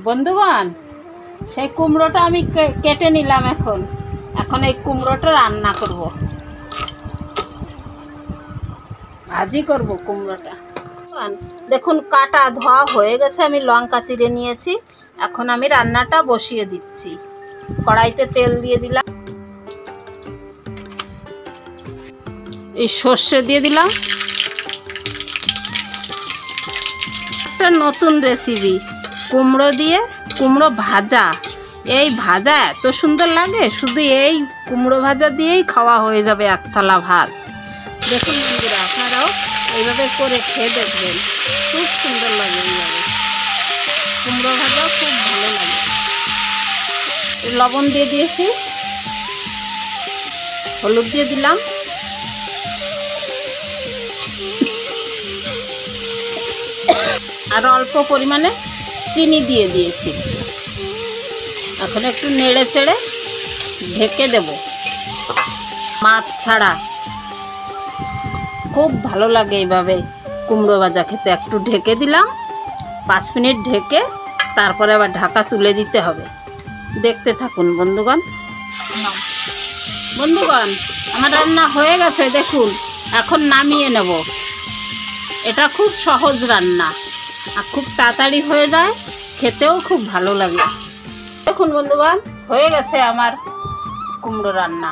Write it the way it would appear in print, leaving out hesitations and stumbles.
বন্ধুগণ, সেই কুমড়োটা আমি কেটে নিলাম। এখন এই কুমড়োটা রান্না করব, ভাজি করব কুমড়োটা। দেখুন কাটা ধোয়া হয়ে গেছে, আমি লঙ্কা চিড়ে নিয়েছি। এখন আমি রান্নাটা বসিয়ে দিচ্ছি। কড়াইতে তেল দিয়ে দিলাম, এই সর্ষে দিয়ে দিলাম। একটা নতুন রেসিপি, কুমড়ো দিয়ে কুমড়ো ভাজা। এই ভাজা এত সুন্দর লাগে, শুধু এই কুমড়ো ভাজা দিয়েই খাওয়া হয়ে যাবে এক থালা ভাত। দেখুন বন্ধুরা, আপনারাও এইভাবে করে খেয়ে দেখবেন, খুব সুন্দর লাগে। এইভাবে কুমড়ো ভাজা খুব ভালো লাগে। লবণ দিয়ে দিয়েছি, হলুদ দিয়ে দিলাম, আর অল্প পরিমাণে চিনি দিয়ে দিয়েছি। এখন একটু নেড়ে চেড়ে ঢেকে দেব। মাছ ছাড়া খুব ভালো লাগে এইভাবে কুমড়ো ভাজা খেতে। একটু ঢেকে দিলাম, 5 মিনিট ঢেকে তারপরে আবার ঢাকা তুলে দিতে হবে। দেখতে থাকুন বন্ধুগণ। আমার রান্না হয়ে গেছে, দেখুন। এখন নামিয়ে নেব। এটা খুব সহজ রান্না আর খুব তাড়াতাড়ি হয়ে যায়, খেতেও খুব ভালো লাগে। দেখুন বন্ধুগণ, হয়ে গেছে আমার কুমড়ো রান্না।